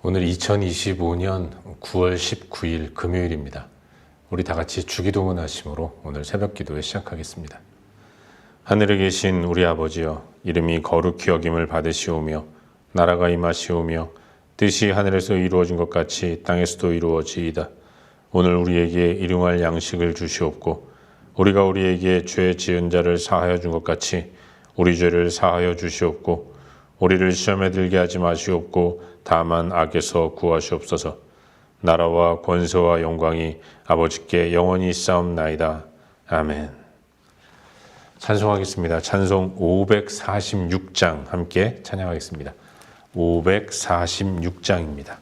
오늘 2025년 9월 19일 금요일입니다. 우리 다 같이 주기도문 하심으로 오늘 새벽 기도회 시작하겠습니다. 하늘에 계신 우리 아버지여, 이름이 거룩히 여김을 받으시오며 나라가 임하시오며 뜻이 하늘에서 이루어진 것 같이 땅에서도 이루어지이다. 오늘 우리에게 일용할 양식을 주시옵고 우리가 우리에게 죄 지은 자를 사하여 준 것 같이 우리 죄를 사하여 주시옵고 우리를 시험에 들게 하지 마시옵고 다만 악에서 구하시옵소서. 나라와 권세와 영광이 아버지께 영원히 있사옵나이다. 아멘. 찬송하겠습니다. 찬송 546장 함께 찬양하겠습니다. 546장입니다.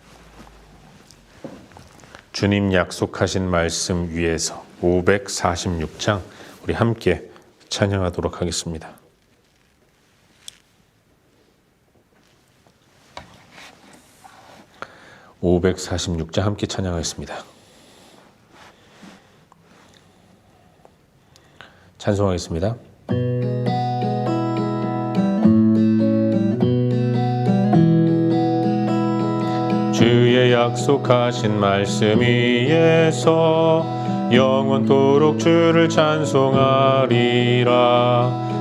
주님 약속하신 말씀 위에서 546장 우리 함께 찬양하도록 하겠습니다. 546장 함께 찬양하겠습니다. 찬송하겠습니다. 주의 약속하신 말씀 위에서 영원토록 주를 찬송하리라.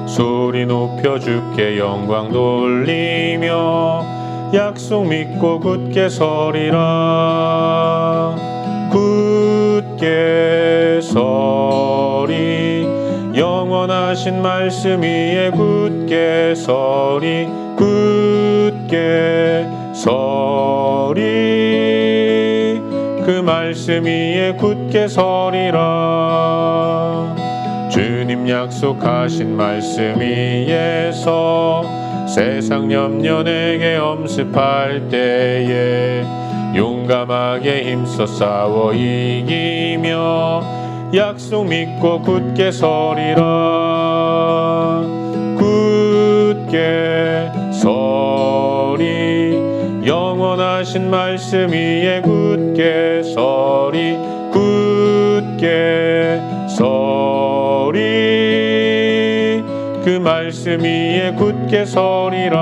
소리 높여 주께 영광 돌리며 약속 믿고 굳게 서리라. 굳게 서리. 영원하신 말씀 위에 굳게 서리. 굳게 서리. 그 말씀 위에 굳게 서리라. 주님 약속하신 말씀 위에서 세상 염려 내게 엄습할 때에 용감하게 힘써 싸워 이기며 약속 믿고 굳게 서리라. 굳게 서리. 영원하신 말씀 위에 굳게 서리. 굳게 서리. 그 말씀 위에 굳게 서리라.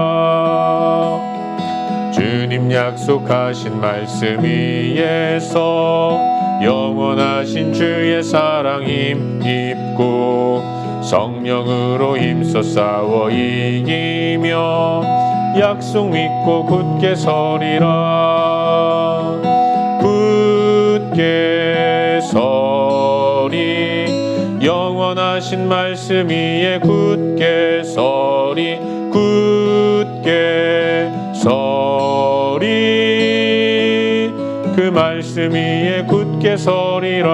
주님 약속하신 말씀 위에서 영원하신 주의 사랑 힘입고 성령으로 힘써 싸워 이기며 약속 믿고 굳게 서리라. 굳게 서리. 영원하신 말씀 위에 굳게 서리. 굳게 서리. 그 말씀 위에 굳게 서리라.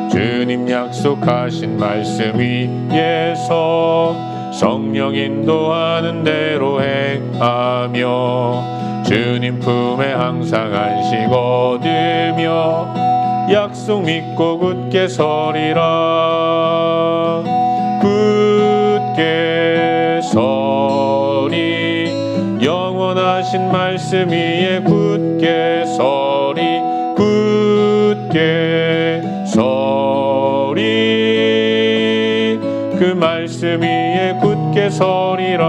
주님 약속하신 말씀 위에서 성령 인도하는 대로 행하며 주님 품에 항상 안식 얻으며 약속 믿고 굳게 서리라. 굳게 서리. 영원하신 말씀 위에 굳게 서리. 굳게 서리. 그 말씀 위에 굳게 서리라.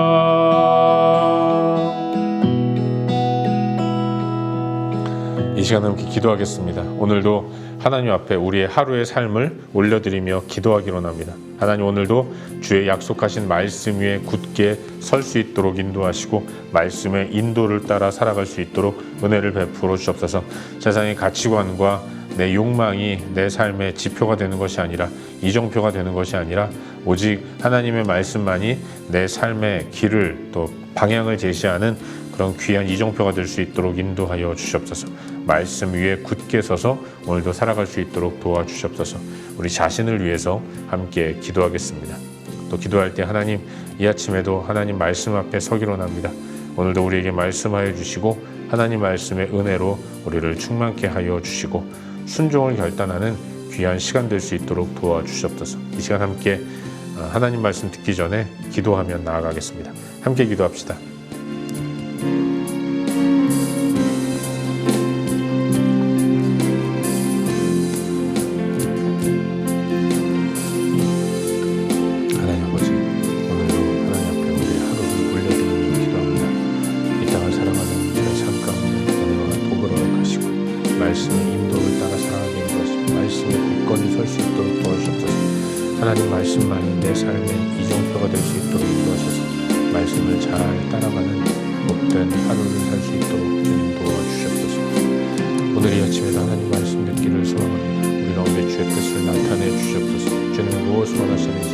이 시간 함께 기도하겠습니다. 오늘도 하나님 앞에 우리의 하루의 삶을 올려드리며 기도하기로 합니다. 하나님, 오늘도 주의 약속하신 말씀 위에 굳게 설 수 있도록 인도하시고 말씀의 인도를 따라 살아갈 수 있도록 은혜를 베풀어 주옵소서. 세상의 가치관과 내 욕망이 내 삶의 지표가 되는 것이 아니라, 이정표가 되는 것이 아니라 오직 하나님의 말씀만이 내 삶의 길을 또 방향을 제시하는 그런 귀한 이정표가 될 수 있도록 인도하여 주시옵소서. 말씀 위에 굳게 서서 오늘도 살아갈 수 있도록 도와주시옵소서. 우리 자신을 위해서 함께 기도하겠습니다. 또 기도할 때 하나님, 이 아침에도 하나님 말씀 앞에 서기로 합니다. 오늘도 우리에게 말씀하여 주시고 하나님 말씀의 은혜로 우리를 충만케 하여 주시고 순종을 결단하는 귀한 시간 될 수 있도록 도와주시옵소서. 이 시간 함께 하나님 말씀 듣기 전에 기도하며 나아가겠습니다. 함께 기도합시다. 하나님 말씀만이 내 삶의 이정표가 될 수 있도록 인도하셔서 말씀을 잘 따라가는 복된 하루를 살 수 있도록 주님 도와주시옵소서. 오늘 이 아침에도 하나님 말씀 듣기를 소망합니다. 우리 가운데 주의 뜻을 나타내 주시옵소서. 주님은 무엇을 원하시는지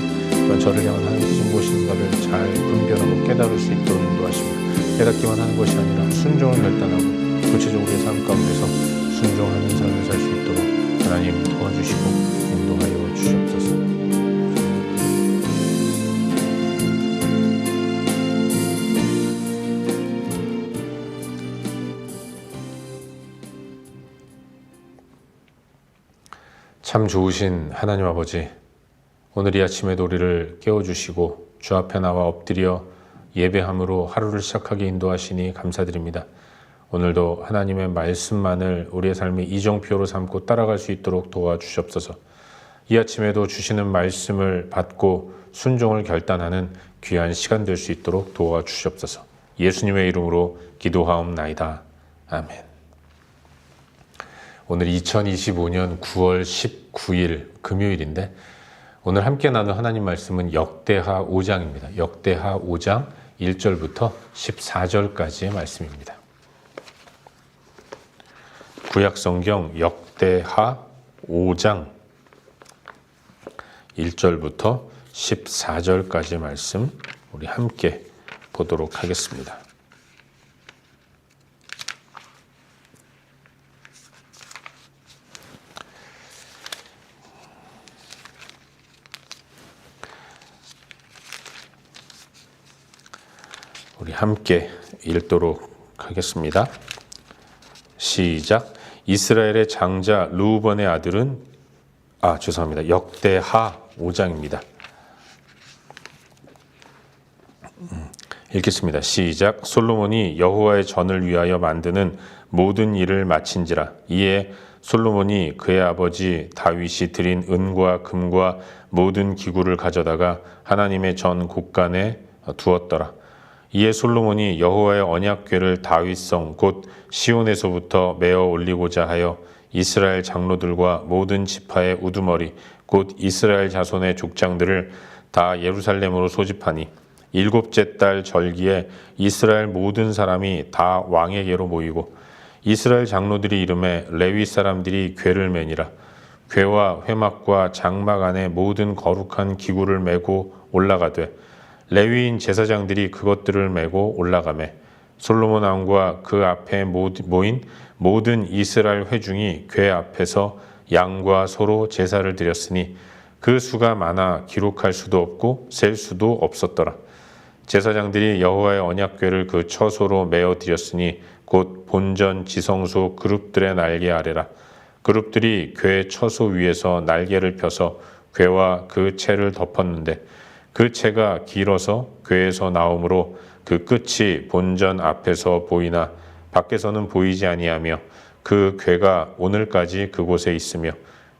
또한 저를 향한 하나님의 무엇인가를 잘 분별하고 깨달을 수 있도록 인도하십니다. 깨닫기만 하는 것이 아니라 순종을 결단하고 구체적으로 우리의 삶 가운데서 순종하는 삶을 살 수 있도록 하나님 도와주시고 인도하여 주시옵소서. 참 좋으신 하나님 아버지, 오늘 이 아침에도 우리를 깨워주시고 주 앞에 나와 엎드려 예배함으로 하루를 시작하게 인도하시니 감사드립니다. 오늘도 하나님의 말씀만을 우리의 삶의 이정표로 삼고 따라갈 수 있도록 도와주시옵소서. 이 아침에도 주시는 말씀을 받고 순종을 결단하는 귀한 시간 될 수 있도록 도와주시옵소서. 예수님의 이름으로 기도하옵나이다. 아멘. 오늘 2025년 9월 19일 금요일인데 오늘 함께 나눈 하나님 말씀은 역대하 5장입니다. 역대하 5장 1절부터 14절까지의 말씀입니다. 구약성경 역대하 5장 1절부터 14절까지의 말씀 우리 함께 보도록 하겠습니다. 우리 함께 읽도록 하겠습니다. 시작. 이스라엘의 장자 르우번의 아들은 죄송합니다. 역대하 5장입니다. 읽겠습니다. 시작. 솔로몬이 여호와의 전을 위하여 만드는 모든 일을 마친지라. 이에 솔로몬이 그의 아버지 다윗이 드린 은과 금과 모든 기구를 가져다가 하나님의 전 곳간에 두었더라. 이에 솔로몬이 여호와의 언약궤를 다윗성 곧 시온에서부터 메어 올리고자 하여 이스라엘 장로들과 모든 지파의 우두머리 곧 이스라엘 자손의 족장들을 다 예루살렘으로 소집하니 7째 달 절기에 이스라엘 모든 사람이 다 왕에게로 모이고 이스라엘 장로들이 이름에 레위 사람들이 궤를 매니라. 궤와 회막과 장막 안에 모든 거룩한 기구를 메고 올라가되 레위인 제사장들이 그것들을 메고 올라가매 솔로몬 왕과 그 앞에 모인 모든 이스라엘 회중이 궤 앞에서 양과 소로 제사를 드렸으니 그 수가 많아 기록할 수도 없고 셀 수도 없었더라. 제사장들이 여호와의 언약궤를 그 처소로 메어 드렸으니 곧 본전 지성소 그룹들의 날개 아래라. 그룹들이 궤 처소 위에서 날개를 펴서 궤와 그 채를 덮었는데 그 채가 길어서 궤에서 나오므로 그 끝이 본전 앞에서 보이나 밖에서는 보이지 아니하며 그 궤가 오늘까지 그곳에 있으며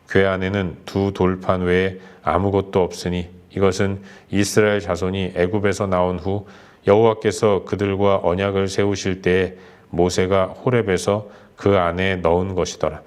궤 안에는 두 돌판 외에 아무것도 없으니 이것은 이스라엘 자손이 애굽에서 나온 후 여호와께서 그들과 언약을 세우실 때에 모세가 호렙에서 그 안에 넣은 것이더라.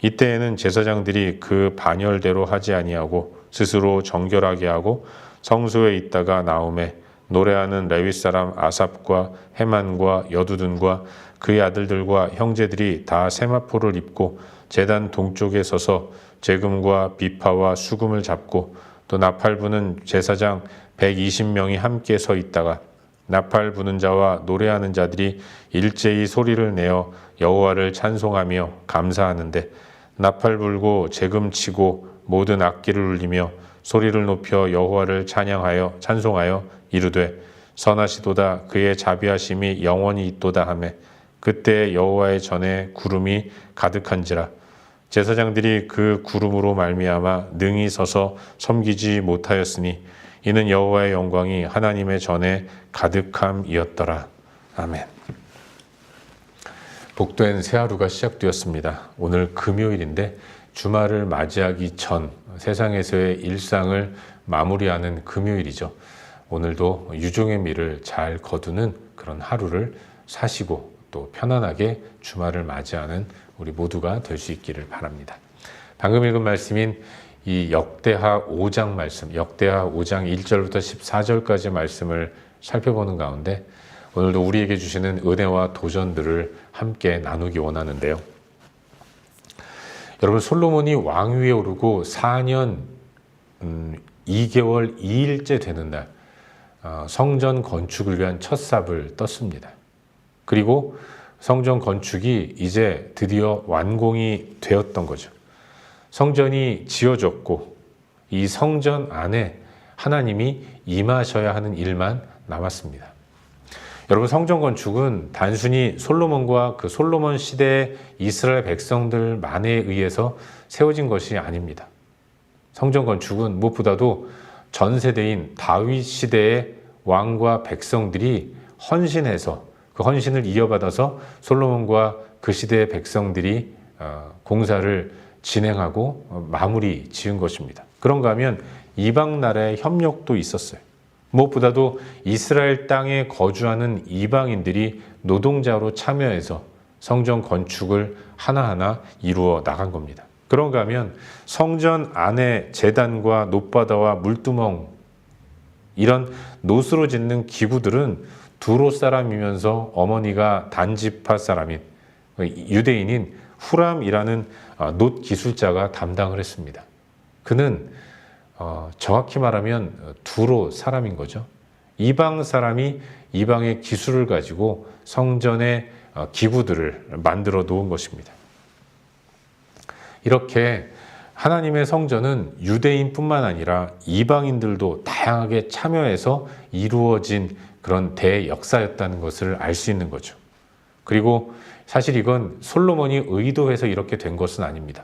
이때에는 제사장들이 그 반열대로 하지 아니하고 스스로 정결하게 하고 성소에 있다가 나오매 노래하는 레위 사람 아삽과 헤만과 여두둔과 그의 아들들과 형제들이 다 세마포를 입고 제단 동쪽에 서서 재금과 비파와 수금을 잡고 또 나팔 부는 제사장 120명이 함께 서 있다가 나팔 부는 자와 노래하는 자들이 일제히 소리를 내어 여호와를 찬송하며 감사하는데 나팔 불고 재금 치고 모든 악기를 울리며 소리를 높여 여호와를 찬양하여 찬송하여 이르되 선하시도다 그의 자비하심이 영원히 있도다 하매 그때 여호와의 전에 구름이 가득한지라. 제사장들이 그 구름으로 말미암아 능히 서서 섬기지 못하였으니 이는 여호와의 영광이 하나님의 전에 가득함이었더라. 아멘. 복된 새 하루가 시작되었습니다. 오늘 금요일인데 주말을 맞이하기 전 세상에서의 일상을 마무리하는 금요일이죠. 오늘도 유종의 미를 잘 거두는 그런 하루를 사시고 또 편안하게 주말을 맞이하는 우리 모두가 될 수 있기를 바랍니다. 방금 읽은 말씀인 이 역대하 5장 말씀, 역대하 5장 1절부터 14절까지 말씀을 살펴보는 가운데 오늘도 우리에게 주시는 은혜와 도전들을 함께 나누기 원하는데요. 여러분, 솔로몬이 왕위에 오르고 4년 2개월 2일째 되는 날 성전 건축을 위한 첫 삽을 떴습니다. 그리고 성전 건축이 이제 드디어 완공이 되었던 거죠. 성전이 지어졌고 이 성전 안에 하나님이 임하셔야 하는 일만 남았습니다. 여러분, 성전 건축은 단순히 솔로몬과 그 솔로몬 시대의 이스라엘 백성들만에 의해서 세워진 것이 아닙니다. 성전 건축은 무엇보다도 전 세대인 다윗 시대의 왕과 백성들이 헌신해서 그 헌신을 이어받아서 솔로몬과 그 시대의 백성들이 공사를 진행하고 마무리 지은 것입니다. 그런가 하면 이방 나라의 협력도 있었어요. 무엇보다도 이스라엘 땅에 거주하는 이방인들이 노동자로 참여해서 성전 건축을 하나하나 이루어 나간 겁니다. 그런가 하면 성전 안에 제단과 놋바다와 물두멍, 이런 놋으로 짓는 기구들은 두로 사람이면서 어머니가 단지파 사람인 유대인인 후람이라는 놋 기술자가 담당을 했습니다. 그는 정확히 말하면 두로 사람인 거죠. 이방 사람이 이방의 기술을 가지고 성전의 기구들을 만들어 놓은 것입니다. 이렇게 하나님의 성전은 유대인뿐만 아니라 이방인들도 다양하게 참여해서 이루어진 그런 대역사였다는 것을 알 수 있는 거죠. 그리고 사실 이건 솔로몬이 의도해서 이렇게 된 것은 아닙니다.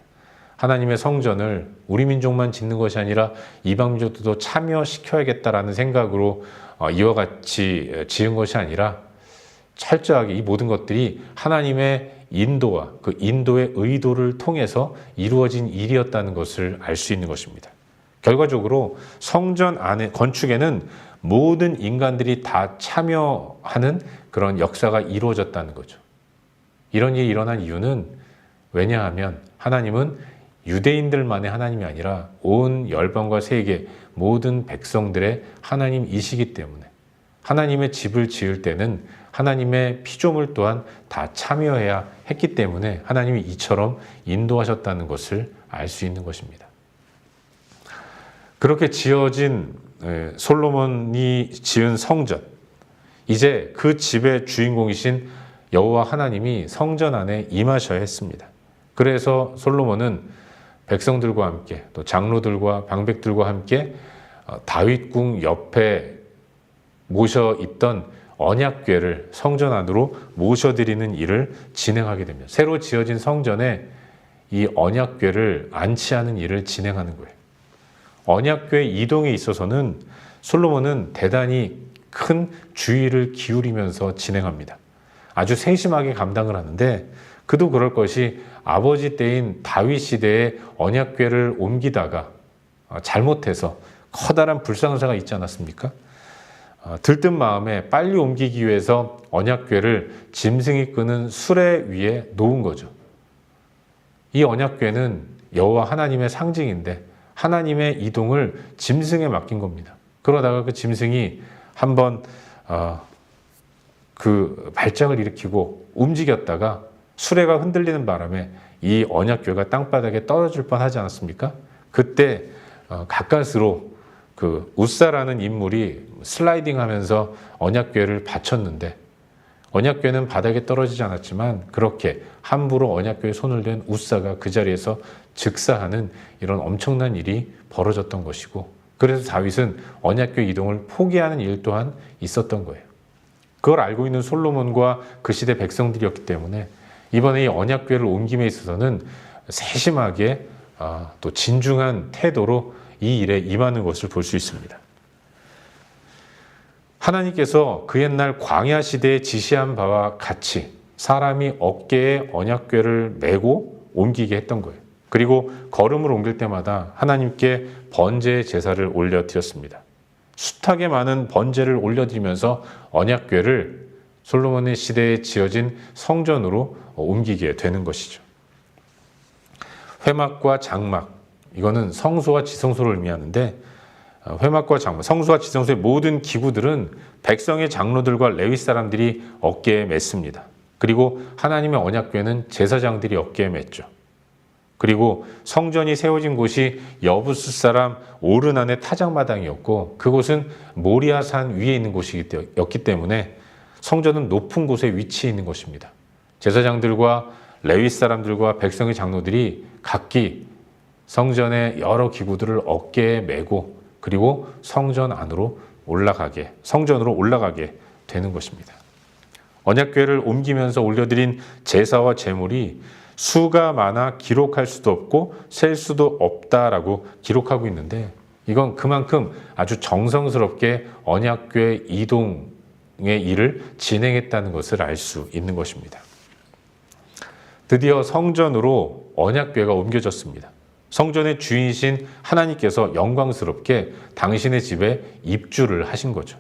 하나님의 성전을 우리 민족만 짓는 것이 아니라 이방 민족들도 참여시켜야겠다라는 생각으로 이와 같이 지은 것이 아니라 철저하게 이 모든 것들이 하나님의 인도와 그 인도의 의도를 통해서 이루어진 일이었다는 것을 알 수 있는 것입니다. 결과적으로 성전 안에 건축에는 모든 인간들이 다 참여하는 그런 역사가 이루어졌다는 거죠. 이런 일이 일어난 이유는 왜냐하면 하나님은 유대인들만의 하나님이 아니라 온 열방과 세계 모든 백성들의 하나님이시기 때문에 하나님의 집을 지을 때는 하나님의 피조물 또한 다 참여해야 했기 때문에 하나님이 이처럼 인도하셨다는 것을 알 수 있는 것입니다. 그렇게 지어진 솔로몬이 지은 성전, 이제 그 집의 주인공이신 여호와 하나님이 성전 안에 임하셔야 했습니다. 그래서 솔로몬은 백성들과 함께 또 장로들과 방백들과 함께 다윗궁 옆에 모셔 있던 언약궤를 성전 안으로 모셔드리는 일을 진행하게 됩니다. 새로 지어진 성전에 이 언약궤를 안치하는 일을 진행하는 거예요. 언약궤 이동에 있어서는 솔로몬은 대단히 큰 주의를 기울이면서 진행합니다. 아주 세심하게 감당을 하는데 그도 그럴 것이 아버지 때인 다윗 시대에 언약궤를 옮기다가 잘못해서 커다란 불상사가 있지 않았습니까? 들뜬 마음에 빨리 옮기기 위해서 언약궤를 짐승이 끄는 수레 위에 놓은 거죠. 이 언약궤는 여호와 하나님의 상징인데 하나님의 이동을 짐승에 맡긴 겁니다. 그러다가 그 짐승이 한번 그 발작을 일으키고 움직였다가 수레가 흔들리는 바람에 이 언약궤가 땅바닥에 떨어질 뻔하지 않았습니까? 그때 가까스로 그 웃사라는 인물이 슬라이딩하면서 언약궤를 받쳤는데 언약궤는 바닥에 떨어지지 않았지만 그렇게 함부로 언약궤에 손을 댄 웃사가 그 자리에서 즉사하는 이런 엄청난 일이 벌어졌던 것이고, 그래서 다윗은 언약궤 이동을 포기하는 일 또한 있었던 거예요. 그걸 알고 있는 솔로몬과 그 시대 백성들이었기 때문에 이번에 이 언약궤를 옮김에 있어서는 세심하게 또 진중한 태도로 이 일에 임하는 것을 볼 수 있습니다. 하나님께서 그 옛날 광야 시대에 지시한 바와 같이 사람이 어깨에 언약궤를 메고 옮기게 했던 거예요. 그리고 걸음을 옮길 때마다 하나님께 번제의 제사를 올려드렸습니다. 숱하게 많은 번제를 올려드리면서 언약궤를 솔로몬의 시대에 지어진 성전으로 옮기게 되는 것이죠. 회막과 장막, 이거는 성소와 지성소를 의미하는데 회막과 장막, 성소와 지성소의 모든 기구들은 백성의 장로들과 레위 사람들이 어깨에 맸습니다. 그리고 하나님의 언약궤는 제사장들이 어깨에 맸죠. 그리고 성전이 세워진 곳이 여부스 사람 오르난의 타작마당이었고 그곳은 모리아산 위에 있는 곳이었기 때문에 성전은 높은 곳에 위치해 있는 것입니다. 제사장들과 레위 사람들과 백성의 장로들이 각기 성전의 여러 기구들을 어깨에 메고 그리고 성전으로 올라가게 되는 것입니다. 언약궤를 옮기면서 올려드린 제사와 제물이 수가 많아 기록할 수도 없고 셀 수도 없다라고 기록하고 있는데 이건 그만큼 아주 정성스럽게 언약궤 이동의 일을 진행했다는 것을 알 수 있는 것입니다. 드디어 성전으로 언약궤가 옮겨졌습니다. 성전의 주인이신 하나님께서 영광스럽게 당신의 집에 입주를 하신 거죠.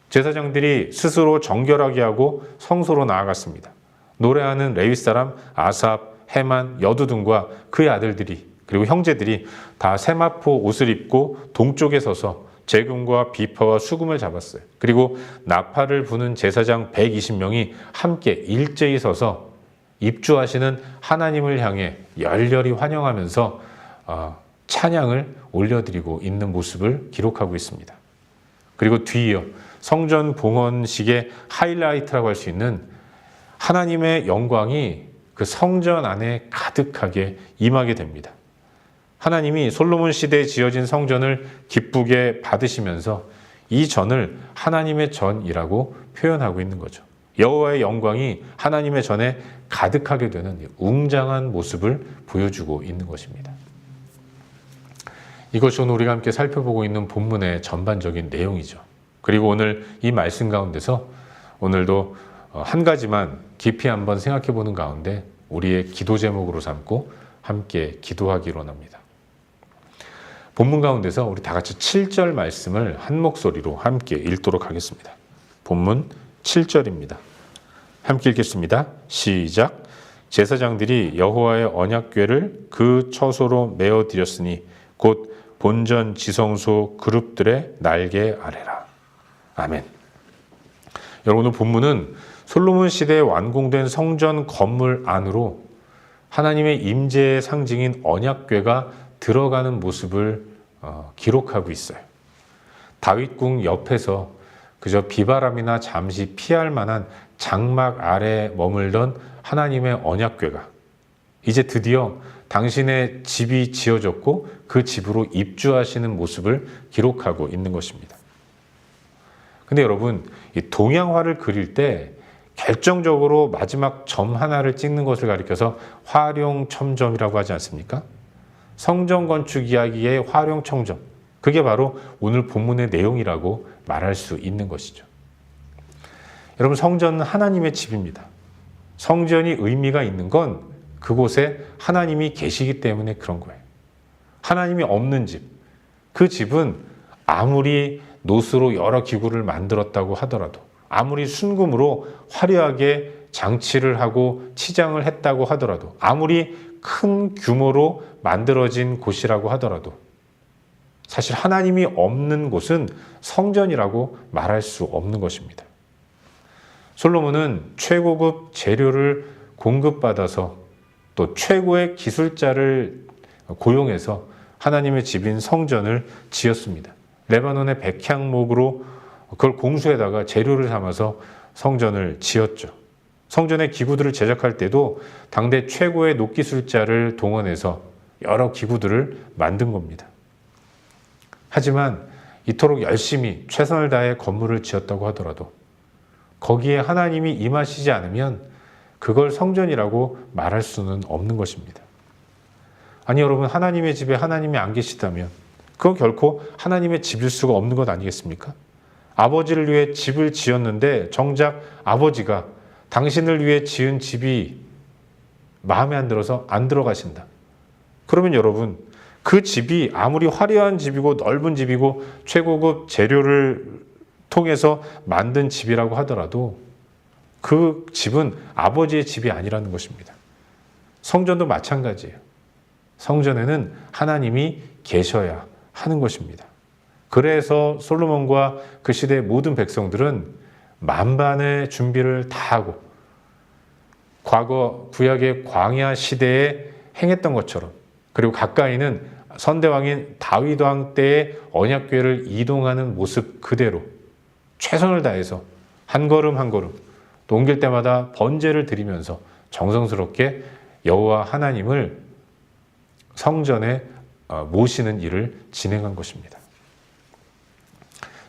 제사장들이 스스로 정결하게 하고 성소로 나아갔습니다. 노래하는 레위 사람 아삽, 헤만, 여두둔과 그의 아들들이 그리고 형제들이 다 세마포 옷을 입고 동쪽에 서서 재금과 비파와 수금을 잡았어요. 그리고 나팔을 부는 제사장 120명이 함께 일제히 서서 입주하시는 하나님을 향해 열렬히 환영하면서 찬양을 올려드리고 있는 모습을 기록하고 있습니다. 그리고 뒤이어 성전 봉헌식의 하이라이트라고 할 수 있는 하나님의 영광이 그 성전 안에 가득하게 임하게 됩니다. 하나님이 솔로몬 시대에 지어진 성전을 기쁘게 받으시면서 이 전을 하나님의 전이라고 표현하고 있는 거죠. 여호와의 영광이 하나님의 전에 가득하게 되는 웅장한 모습을 보여주고 있는 것입니다. 이것이 오늘 우리가 함께 살펴보고 있는 본문의 전반적인 내용이죠. 그리고 오늘 이 말씀 가운데서 오늘도 한 가지만 깊이 한번 생각해 보는 가운데 우리의 기도 제목으로 삼고 함께 기도하기로 합니다. 본문 가운데서 우리 다 같이 7절 말씀을 한 목소리로 함께 읽도록 하겠습니다. 본문 7절입니다. 함께 읽겠습니다. 시작. 제사장들이 여호와의 언약궤를 그 처소로 메어 드렸으니 곧 본전 지성소 그룹들의 날개 아래라. 아멘. 여러분, 오늘 본문은 솔로몬 시대에 완공된 성전 건물 안으로 하나님의 임재의 상징인 언약궤가 들어가는 모습을 기록하고 있어요. 다윗궁 옆에서 그저 비바람이나 잠시 피할 만한 장막 아래 머물던 하나님의 언약궤가 이제 드디어 당신의 집이 지어졌고 그 집으로 입주하시는 모습을 기록하고 있는 것입니다. 근데 여러분, 이 동양화를 그릴 때 결정적으로 마지막 점 하나를 찍는 것을 가리켜서 화룡첨점이라고 하지 않습니까? 성전 건축 이야기의 화룡첨점, 그게 바로 오늘 본문의 내용이라고 말할 수 있는 것이죠. 여러분, 성전은 하나님의 집입니다. 성전이 의미가 있는 건 그곳에 하나님이 계시기 때문에 그런 거예요. 하나님이 없는 집, 그 집은 아무리 노스로 여러 기구를 만들었다고 하더라도, 아무리 순금으로 화려하게 장치를 하고 치장을 했다고 하더라도, 아무리 큰 규모로 만들어진 곳이라고 하더라도 사실 하나님이 없는 곳은 성전이라고 말할 수 없는 것입니다. 솔로몬은 최고급 재료를 공급받아서 또 최고의 기술자를 고용해서 하나님의 집인 성전을 지었습니다. 레바논의 백향목으로 그걸 공수에다가 재료를 삼아서 성전을 지었죠. 성전의 기구들을 제작할 때도 당대 최고의 녹기술자를 동원해서 여러 기구들을 만든 겁니다. 하지만 이토록 열심히 최선을 다해 건물을 지었다고 하더라도 거기에 하나님이 임하시지 않으면 그걸 성전이라고 말할 수는 없는 것입니다. 아니 여러분, 하나님의 집에 하나님이 안 계시다면 그건 결코 하나님의 집일 수가 없는 것 아니겠습니까? 아버지를 위해 집을 지었는데 정작 아버지가 당신을 위해 지은 집이 마음에 안 들어서 안 들어가신다. 그러면 여러분, 그 집이 아무리 화려한 집이고 넓은 집이고 최고급 재료를 통해서 만든 집이라고 하더라도 그 집은 아버지의 집이 아니라는 것입니다. 성전도 마찬가지예요. 성전에는 하나님이 계셔야 하는 것입니다. 그래서 솔로몬과 그 시대의 모든 백성들은 만반의 준비를 다 하고 과거 구약의 광야 시대에 행했던 것처럼, 그리고 가까이는 선대왕인 다윗 왕 때의 언약궤를 이동하는 모습 그대로 최선을 다해서 한 걸음 한 걸음 또 옮길 때마다 번제를 드리면서 정성스럽게 여호와 하나님을 성전에 모시는 일을 진행한 것입니다.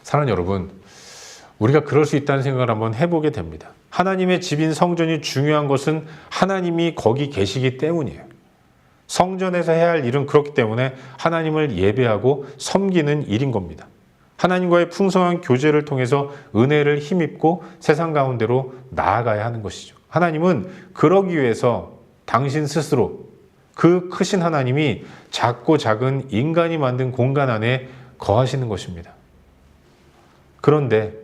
사랑하는 여러분, 우리가 그럴 수 있다는 생각을 한번 해보게 됩니다. 하나님의 집인 성전이 중요한 것은 하나님이 거기 계시기 때문이에요. 성전에서 해야 할 일은 그렇기 때문에 하나님을 예배하고 섬기는 일인 겁니다. 하나님과의 풍성한 교제를 통해서 은혜를 힘입고 세상 가운데로 나아가야 하는 것이죠. 하나님은 그러기 위해서 당신 스스로, 그 크신 하나님이 작고 작은 인간이 만든 공간 안에 거하시는 것입니다. 그런데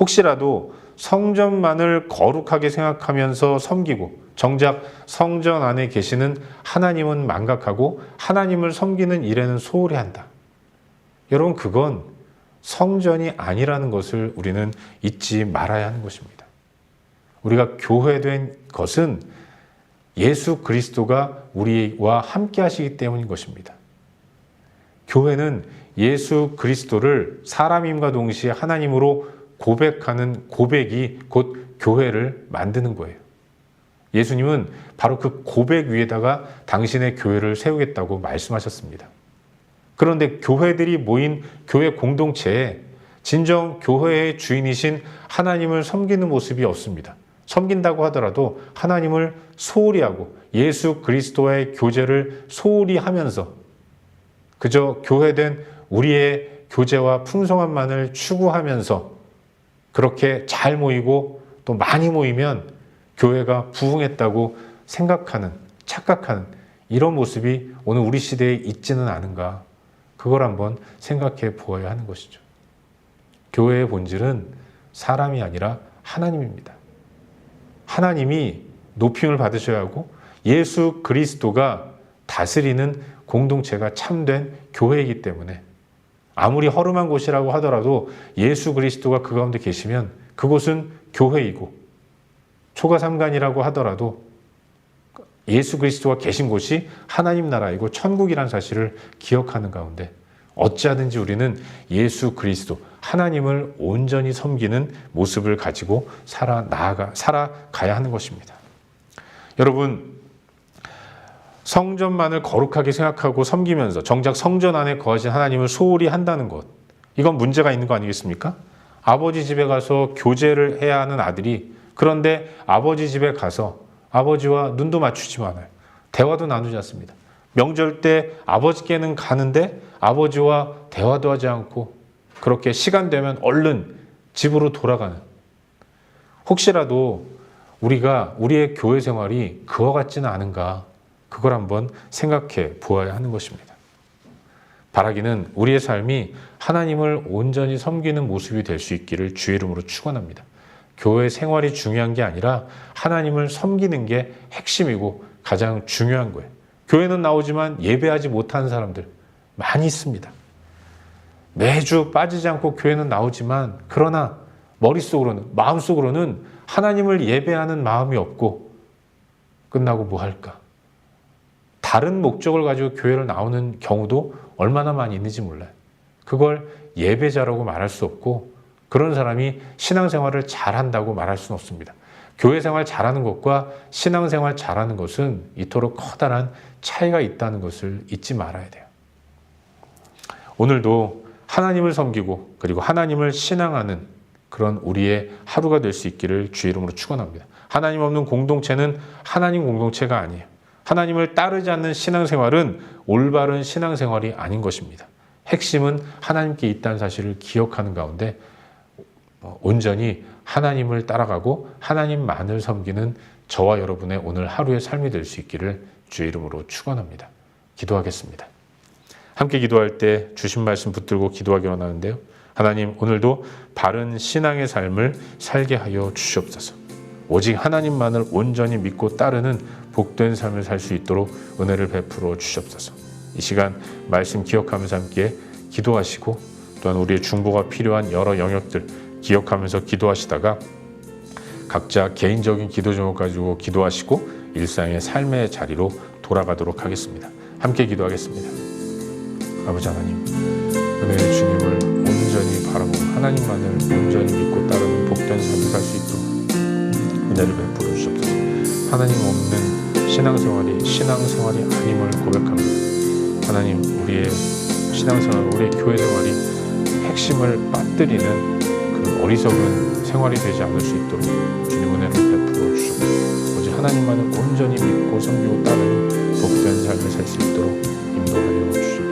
혹시라도 성전만을 거룩하게 생각하면서 섬기고 정작 성전 안에 계시는 하나님은 망각하고 하나님을 섬기는 일에는 소홀히 한다. 여러분, 그건 성전이 아니라는 것을 우리는 잊지 말아야 하는 것입니다. 우리가 교회된 것은 예수 그리스도가 우리와 함께 하시기 때문인 것입니다. 교회는 예수 그리스도를 사람임과 동시에 하나님으로 고백하는 고백이 곧 교회를 만드는 거예요. 예수님은 바로 그 고백 위에다가 당신의 교회를 세우겠다고 말씀하셨습니다. 그런데 교회들이 모인 교회 공동체에 진정 교회의 주인이신 하나님을 섬기는 모습이 없습니다. 섬긴다고 하더라도 하나님을 소홀히 하고 예수 그리스도와의 교제를 소홀히 하면서 그저 교회된 우리의 교제와 풍성함만을 추구하면서 그렇게 잘 모이고 또 많이 모이면 교회가 부흥했다고 생각하는, 착각하는 이런 모습이 오늘 우리 시대에 있지는 않은가, 그걸 한번 생각해 보아야 하는 것이죠. 교회의 본질은 사람이 아니라 하나님입니다. 하나님이 높임을 받으셔야 하고 예수 그리스도가 다스리는 공동체가 참된 교회이기 때문에 아무리 허름한 곳이라고 하더라도 예수 그리스도가 그 가운데 계시면 그곳은 교회이고, 초가삼간이라고 하더라도 예수 그리스도가 계신 곳이 하나님 나라이고 천국이라는 사실을 기억하는 가운데 어찌하든지 우리는 예수 그리스도, 하나님을 온전히 섬기는 모습을 가지고 살아가야 하는 것입니다. 여러분, 성전만을 거룩하게 생각하고 섬기면서 정작 성전 안에 거하신 하나님을 소홀히 한다는 것, 이건 문제가 있는 거 아니겠습니까? 아버지 집에 가서 교제를 해야 하는 아들이, 그런데 아버지 집에 가서 아버지와 눈도 맞추지 않아요. 대화도 나누지 않습니다. 명절 때 아버지께는 가는데 아버지와 대화도 하지 않고 그렇게 시간 되면 얼른 집으로 돌아가는, 혹시라도 우리가 우리의 교회 생활이 그와 같지는 않은가, 그걸 한번 생각해 보아야 하는 것입니다. 바라기는 우리의 삶이 하나님을 온전히 섬기는 모습이 될 수 있기를 주의 이름으로 축원합니다. 교회 생활이 중요한 게 아니라 하나님을 섬기는 게 핵심이고 가장 중요한 거예요. 교회는 나오지만 예배하지 못하는 사람들 많이 있습니다. 매주 빠지지 않고 교회는 나오지만 그러나 머릿속으로는, 마음속으로는 하나님을 예배하는 마음이 없고 끝나고 뭐 할까? 다른 목적을 가지고 교회를 나오는 경우도 얼마나 많이 있는지 몰라요. 그걸 예배자라고 말할 수 없고 그런 사람이 신앙생활을 잘한다고 말할 수는 없습니다. 교회 생활 잘하는 것과 신앙생활 잘하는 것은 이토록 커다란 차이가 있다는 것을 잊지 말아야 돼요. 오늘도 하나님을 섬기고 그리고 하나님을 신앙하는 그런 우리의 하루가 될 수 있기를 주의 이름으로 축원합니다. 하나님 없는 공동체는 하나님 공동체가 아니에요. 하나님을 따르지 않는 신앙생활은 올바른 신앙생활이 아닌 것입니다. 핵심은 하나님께 있다는 사실을 기억하는 가운데 온전히 하나님을 따라가고 하나님만을 섬기는 저와 여러분의 오늘 하루의 삶이 될 수 있기를 주의 이름으로 축원합니다. 기도하겠습니다. 함께 기도할 때 주신 말씀 붙들고 기도하기 원하는데요. 하나님, 오늘도 바른 신앙의 삶을 살게 하여 주시옵소서. 오직 하나님만을 온전히 믿고 따르는 복된 삶을 살 수 있도록 은혜를 베풀어 주시옵소서. 이 시간 말씀 기억하면서 함께 기도하시고 또한 우리의 중보가 필요한 여러 영역들 기억하면서 기도하시다가 각자 개인적인 기도 제목 가지고 기도하시고 일상의 삶의 자리로 돌아가도록 하겠습니다. 함께 기도하겠습니다. 아버지 하나님, 은혜의 주님을 온전히 바라보고 하나님만을 온전히 믿고 따르는 복된 삶을 살 수 있도록 은혜를 베풀어 주옵소서. 하나님 없는 신앙생활이 아님을 고백합니다. 하나님, 우리의 신앙생활, 우리의 교회 생활이 핵심을 빠뜨리는 그 어리석은 생활이 되지 않을 수 있도록 주님 은혜를 베풀어 주옵소서. 오직 하나님만을 온전히 믿고 섬기고 따르는 복된 삶을 살 수 있도록 인도하여 주옵소서.